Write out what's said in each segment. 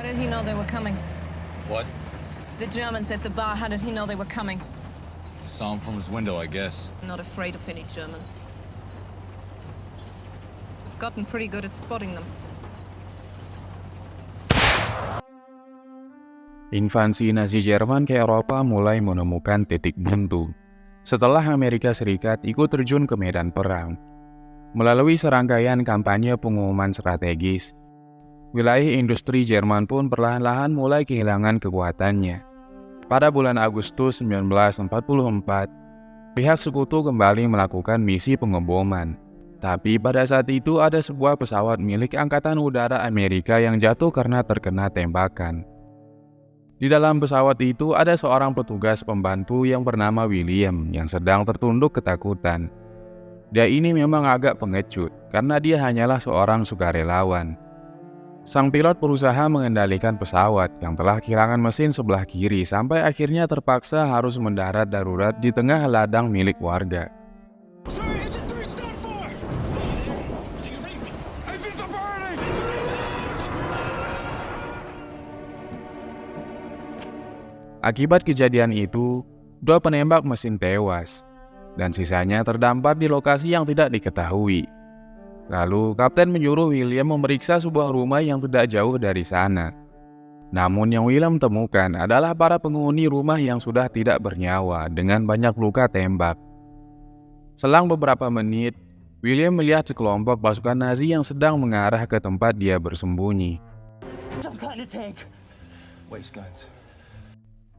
How did he know they were coming? What? The Germans at the bar, how did he know they were coming? Saw him from his window, I guess. I'm not afraid of any Germans. I've gotten pretty good at spotting them. Invasi Nazi Jerman ke Eropa mulai menemukan titik buntu setelah Amerika Serikat ikut terjun ke medan perang. Melalui serangkaian kampanye pengumuman strategis, wilayah industri Jerman pun perlahan-lahan mulai kehilangan kekuatannya. Pada bulan Agustus 1944, pihak sekutu kembali melakukan misi pengeboman. Tapi pada saat itu ada sebuah pesawat milik Angkatan Udara Amerika yang jatuh karena terkena tembakan. Di dalam pesawat itu ada seorang petugas pembantu yang bernama William yang sedang tertunduk ketakutan. Dia ini memang agak pengecut karena dia hanyalah seorang sukarelawan. Sang pilot berusaha mengendalikan pesawat yang telah kehilangan mesin sebelah kiri sampai akhirnya terpaksa harus mendarat darurat di tengah ladang milik warga. Akibat kejadian itu, 2 penembak mesin tewas, dan sisanya terdampar di lokasi yang tidak diketahui. Lalu, kapten menyuruh William memeriksa sebuah rumah yang tidak jauh dari sana. Namun yang William temukan adalah para penghuni rumah yang sudah tidak bernyawa dengan banyak luka tembak. Selang beberapa menit, William melihat sekelompok pasukan Nazi yang sedang mengarah ke tempat dia bersembunyi.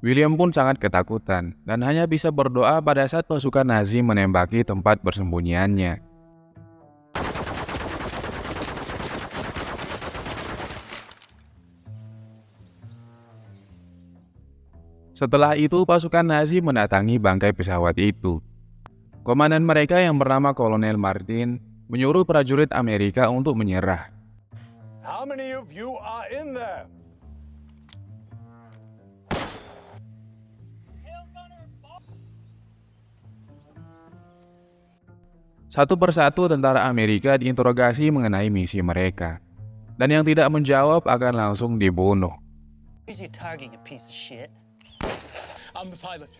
William pun sangat ketakutan dan hanya bisa berdoa pada saat pasukan Nazi menembaki tempat persembunyiannya. Setelah itu, pasukan Nazi mendatangi bangkai pesawat itu. Komandan mereka yang bernama Kolonel Martin menyuruh prajurit Amerika untuk menyerah. How many of you are in there? Satu persatu tentara Amerika diinterogasi mengenai misi mereka, dan yang tidak menjawab akan langsung dibunuh. Who's your target, you piece of shit? I'm the pilot.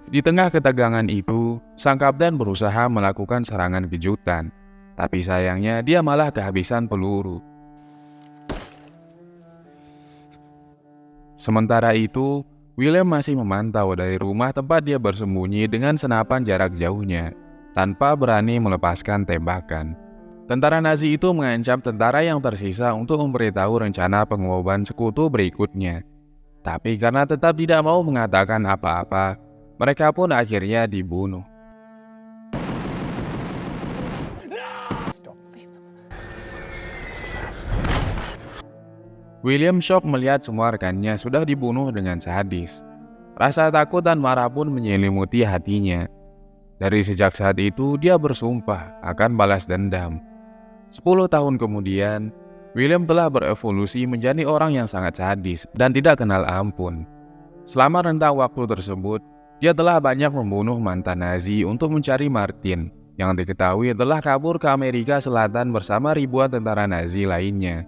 Di tengah ketegangan itu, sang kapten berusaha melakukan serangan kejutan, tapi sayangnya dia malah kehabisan peluru. Sementara itu, William masih memantau dari rumah tempat dia bersembunyi dengan senapan jarak jauhnya, tanpa berani melepaskan tembakan. Tentara Nazi itu mengancam tentara yang tersisa untuk memberitahu rencana pengeboman sekutu berikutnya. Tapi karena tetap tidak mau mengatakan apa-apa, mereka pun akhirnya dibunuh. William shock melihat semua rekannya sudah dibunuh dengan sadis. Rasa takut dan marah pun menyelimuti hatinya. Dari sejak saat itu, dia bersumpah akan balas dendam. 10 tahun kemudian, William telah berevolusi menjadi orang yang sangat sadis dan tidak kenal ampun. Selama rentang waktu tersebut, dia telah banyak membunuh mantan Nazi untuk mencari Martin, yang diketahui telah kabur ke Amerika Selatan bersama ribuan tentara Nazi lainnya.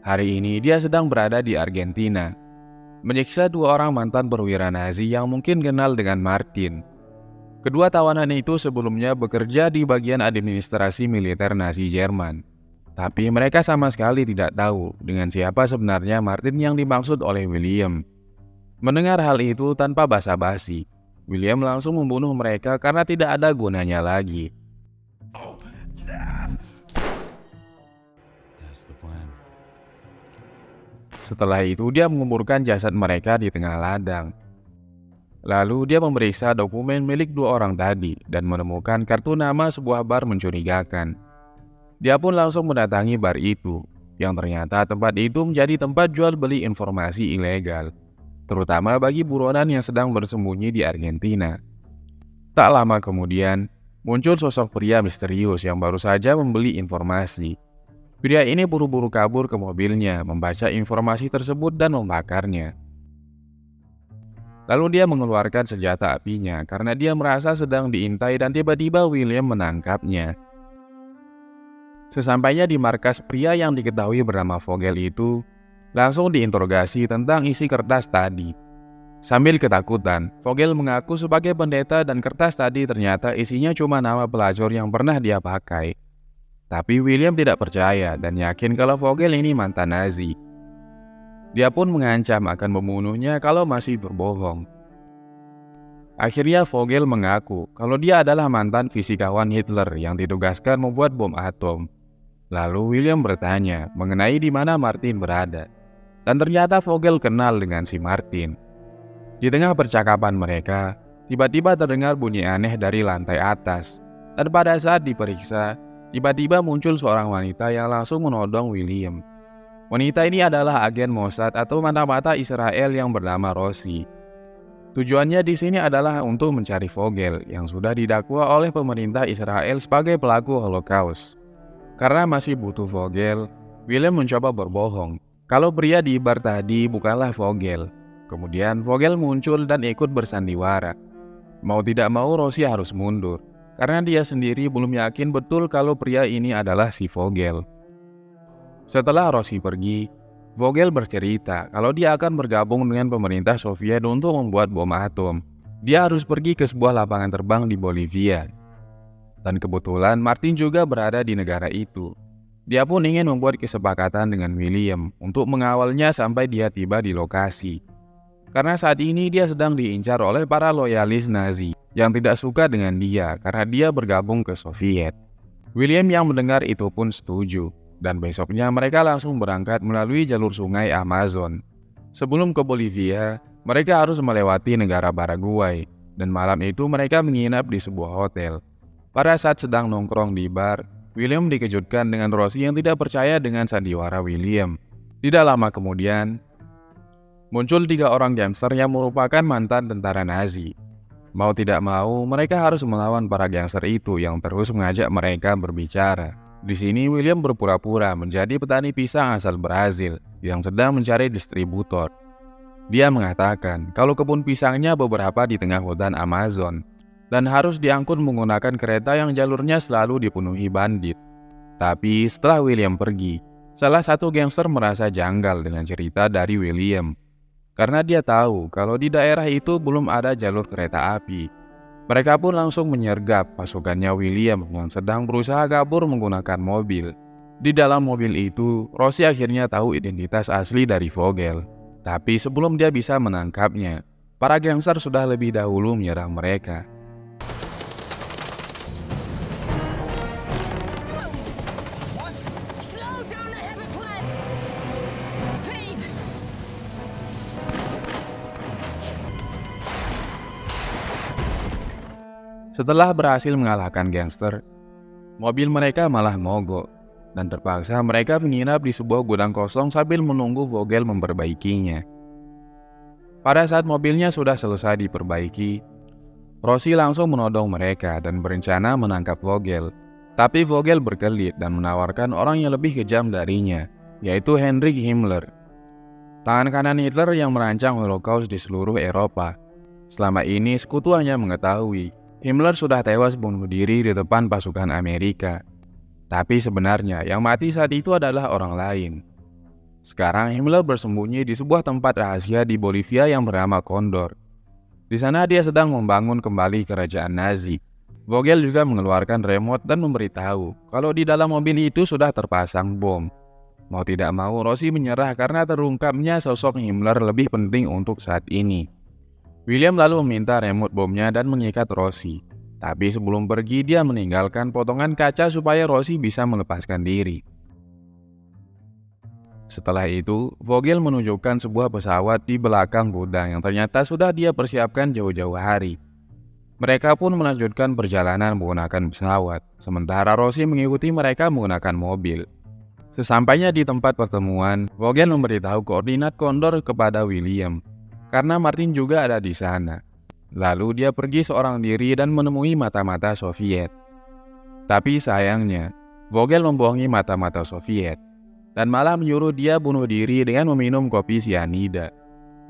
Hari ini dia sedang berada di Argentina, menyiksa 2 orang mantan perwira Nazi yang mungkin kenal dengan Martin. Kedua tawanan itu sebelumnya bekerja di bagian administrasi militer Nazi Jerman. Tapi mereka sama sekali tidak tahu dengan siapa sebenarnya Martin yang dimaksud oleh William. Mendengar hal itu tanpa basa-basi, William langsung membunuh mereka karena tidak ada gunanya lagi. Setelah itu, dia menguburkan jasad mereka di tengah ladang. Lalu dia memeriksa dokumen milik 2 orang tadi dan menemukan kartu nama sebuah bar mencurigakan. Dia pun langsung mendatangi bar itu, yang ternyata tempat itu menjadi tempat jual beli informasi ilegal, terutama bagi buronan yang sedang bersembunyi di Argentina. Tak lama kemudian, muncul sosok pria misterius yang baru saja membeli informasi. Pria ini buru-buru kabur ke mobilnya, membaca informasi tersebut dan membakarnya. Lalu dia mengeluarkan senjata apinya karena dia merasa sedang diintai dan tiba-tiba William menangkapnya. Sesampainya di markas, pria yang diketahui bernama Vogel itu langsung diinterogasi tentang isi kertas tadi. Sambil ketakutan, Vogel mengaku sebagai pendeta dan kertas tadi ternyata isinya cuma nama pelacur yang pernah dia pakai. Tapi William tidak percaya dan yakin kalau Vogel ini mantan Nazi. Dia pun mengancam akan membunuhnya kalau masih berbohong. Akhirnya Vogel mengaku kalau dia adalah mantan fisikawan Hitler yang ditugaskan membuat bom atom. Lalu William bertanya mengenai di mana Martin berada. Dan ternyata Vogel kenal dengan si Martin. Di tengah percakapan mereka, tiba-tiba terdengar bunyi aneh dari lantai atas. Dan pada saat diperiksa, tiba-tiba muncul seorang wanita yang langsung menodong William. Wanita ini adalah agen Mossad atau mata-mata Israel yang bernama Rosie. Tujuannya di sini adalah untuk mencari Vogel yang sudah didakwa oleh pemerintah Israel sebagai pelaku Holocaust. Karena masih butuh Vogel, William mencoba berbohong kalau pria di bar tadi bukanlah Vogel. Kemudian Vogel muncul dan ikut bersandiwara. Mau tidak mau Rosie harus mundur, karena dia sendiri belum yakin betul kalau pria ini adalah si Vogel. Setelah Rosie pergi, Vogel bercerita kalau dia akan bergabung dengan pemerintah Soviet untuk membuat bom atom. Dia harus pergi ke sebuah lapangan terbang di Bolivia. Dan kebetulan Martin juga berada di negara itu. Dia pun ingin membuat kesepakatan dengan William untuk mengawalnya sampai dia tiba di lokasi. Karena saat ini dia sedang diincar oleh para loyalis Nazi yang tidak suka dengan dia karena dia bergabung ke Soviet. William yang mendengar itu pun setuju, dan besoknya mereka langsung berangkat melalui jalur sungai Amazon. Sebelum ke Bolivia, mereka harus melewati negara Paraguay, dan malam itu mereka menginap di sebuah hotel. Pada saat sedang nongkrong di bar, William dikejutkan dengan Rosie yang tidak percaya dengan sandiwara William. Tidak lama kemudian, muncul 3 orang gangster yang merupakan mantan tentara Nazi. Mau tidak mau, mereka harus melawan para gangster itu yang terus mengajak mereka berbicara. Di sini William berpura-pura menjadi petani pisang asal Brazil yang sedang mencari distributor. Dia mengatakan kalau kebun pisangnya beberapa di tengah hutan Amazon dan harus diangkut menggunakan kereta yang jalurnya selalu dipenuhi bandit. Tapi setelah William pergi, salah satu gangster merasa janggal dengan cerita dari William. Karena dia tahu kalau di daerah itu belum ada jalur kereta api. Mereka pun langsung menyergap pasukannya William yang sedang berusaha kabur menggunakan mobil. Di dalam mobil itu, Rosie akhirnya tahu identitas asli dari Vogel. Tapi sebelum dia bisa menangkapnya, para gangster sudah lebih dahulu menyerang mereka. Setelah berhasil mengalahkan gangster, mobil mereka malah mogok dan terpaksa mereka menginap di sebuah gudang kosong sambil menunggu Vogel memperbaikinya. Pada saat mobilnya sudah selesai diperbaiki, Rosie langsung menodong mereka dan berencana menangkap Vogel. Tapi Vogel berkelit dan menawarkan orang yang lebih kejam darinya, yaitu Heinrich Himmler, tangan kanan Hitler yang merancang Holocaust di seluruh Eropa. Selama ini sekutu hanya mengetahui Himmler sudah tewas bunuh diri di depan pasukan Amerika. Tapi sebenarnya yang mati saat itu adalah orang lain. Sekarang Himmler bersembunyi di sebuah tempat rahasia di Bolivia yang bernama Condor. Di sana dia sedang membangun kembali kerajaan Nazi. Vogel juga mengeluarkan remote dan memberitahu kalau di dalam mobil itu sudah terpasang bom. Mau tidak mau Rosie menyerah karena terungkapnya sosok Himmler lebih penting untuk saat ini. William lalu meminta remote bomnya dan mengikat Rosie. Tapi sebelum pergi dia meninggalkan potongan kaca supaya Rosie bisa melepaskan diri. Setelah itu, Vogel menunjukkan sebuah pesawat di belakang gudang yang ternyata sudah dia persiapkan jauh-jauh hari. Mereka pun melanjutkan perjalanan menggunakan pesawat, sementara Rosie mengikuti mereka menggunakan mobil. Sesampainya di tempat pertemuan, Vogel memberitahu koordinat Condor kepada William, karena Martin juga ada di sana. Lalu dia pergi seorang diri dan menemui mata-mata Soviet. Tapi sayangnya, Vogel membohongi mata-mata Soviet dan malah menyuruh dia bunuh diri dengan meminum kopi sianida.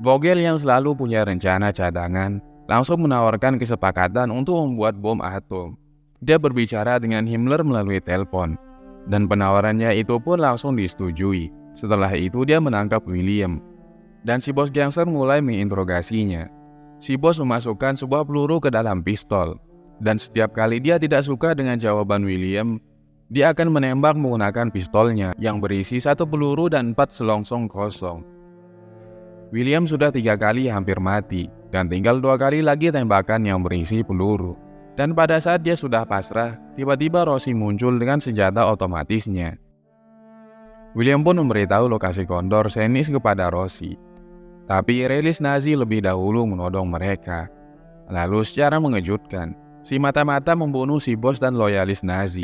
Vogel yang selalu punya rencana cadangan langsung menawarkan kesepakatan untuk membuat bom atom. Dia berbicara dengan Himmler melalui telepon. Dan penawarannya itu pun langsung disetujui. Setelah itu dia menangkap William. Dan si bos gangster mulai menginterogasinya. Si bos memasukkan sebuah peluru ke dalam pistol. Dan setiap kali dia tidak suka dengan jawaban William, dia akan menembak menggunakan pistolnya yang berisi 1 peluru dan 4 selongsong kosong. William sudah 3 kali hampir mati dan tinggal 2 kali lagi tembakan yang berisi peluru. Dan pada saat dia sudah pasrah, tiba-tiba Rossi muncul dengan senjata otomatisnya. William pun memberitahu lokasi Kondor Senis kepada Rossi. Tapi realis Nazi lebih dahulu menodong mereka. Lalu secara mengejutkan, si mata-mata membunuh si bos dan loyalis Nazi.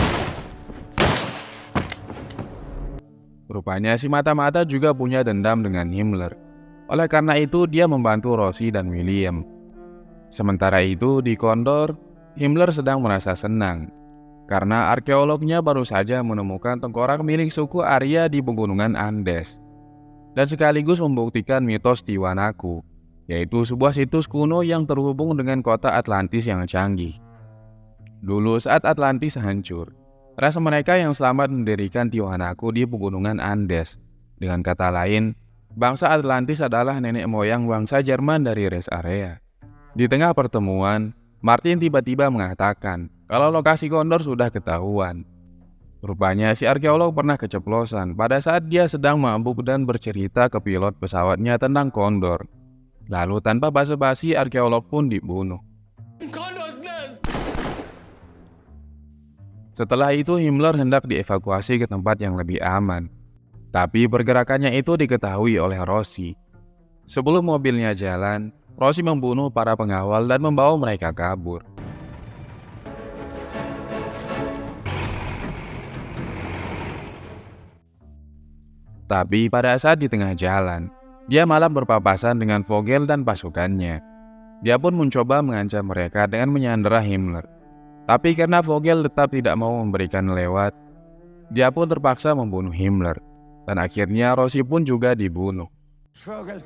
Rupanya si mata-mata juga punya dendam dengan Himmler. Oleh karena itu dia membantu Rossi dan William. Sementara itu di Kondor, Himmler sedang merasa senang karena arkeolognya baru saja menemukan tengkorak milik suku Arya di pegunungan Andes dan sekaligus membuktikan mitos Tiwanaku, yaitu sebuah situs kuno yang terhubung dengan kota Atlantis yang canggih. Dulu saat Atlantis hancur, ras mereka yang selamat mendirikan Tiwanaku di pegunungan Andes. Dengan kata lain, bangsa Atlantis adalah nenek moyang bangsa Jerman dari res area. Di tengah pertemuan, Martin tiba-tiba mengatakan kalau lokasi Kondor sudah ketahuan. Rupanya si arkeolog pernah keceplosan pada saat dia sedang mabuk dan bercerita ke pilot pesawatnya tentang Kondor. Lalu tanpa basa-basi arkeolog pun dibunuh. Condor's nest! Setelah itu Himmler hendak dievakuasi ke tempat yang lebih aman. Tapi pergerakannya itu diketahui oleh Rossi. Sebelum mobilnya jalan, Rossi membunuh para pengawal dan membawa mereka kabur. Tapi pada saat di tengah jalan, dia malah berpapasan dengan Vogel dan pasukannya. Dia pun mencoba mengancam mereka dengan menyandera Himmler. Tapi karena Vogel tetap tidak mau memberikan lewat, dia pun terpaksa membunuh Himmler. Dan akhirnya Rossi pun juga dibunuh. Vogel,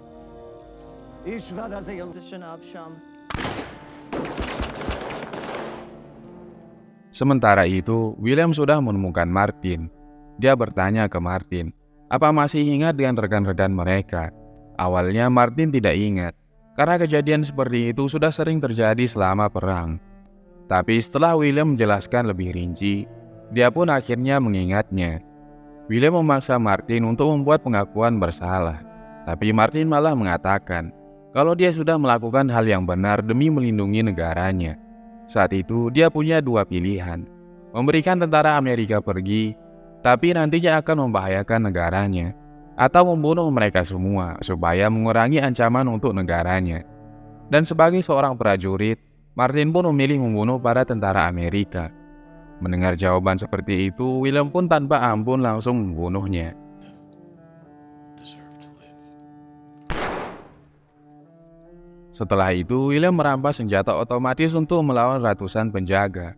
ich werde sehen. Sementara itu, William sudah menemukan Martin. Dia bertanya ke Martin, apa masih ingat dengan rekan-rekan mereka? Awalnya Martin tidak ingat, karena kejadian seperti itu sudah sering terjadi selama perang. Tapi setelah William menjelaskan lebih rinci, dia pun akhirnya mengingatnya. William memaksa Martin untuk membuat pengakuan bersalah. Tapi Martin malah mengatakan kalau dia sudah melakukan hal yang benar demi melindungi negaranya. Saat itu dia punya 2 pilihan, memberikan tentara Amerika pergi, tapi nantinya akan membahayakan negaranya, atau membunuh mereka semua supaya mengurangi ancaman untuk negaranya. Dan sebagai seorang prajurit, Martin pun memilih membunuh para tentara Amerika. Mendengar jawaban seperti itu, William pun tanpa ampun langsung membunuhnya. Setelah itu, William merampas senjata otomatis untuk melawan ratusan penjaga.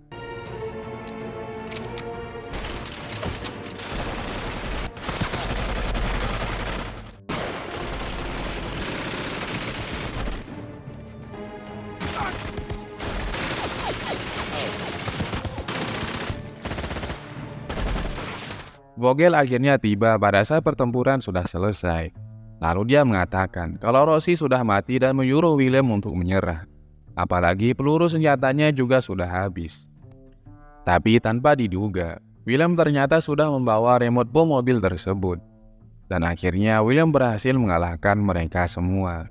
Vogel akhirnya tiba pada saat pertempuran sudah selesai. Lalu dia mengatakan kalau Rossi sudah mati dan menyuruh William untuk menyerah. Apalagi peluru senjatanya juga sudah habis. Tapi tanpa diduga, William ternyata sudah membawa remote bom mobil tersebut. Dan akhirnya William berhasil mengalahkan mereka semua.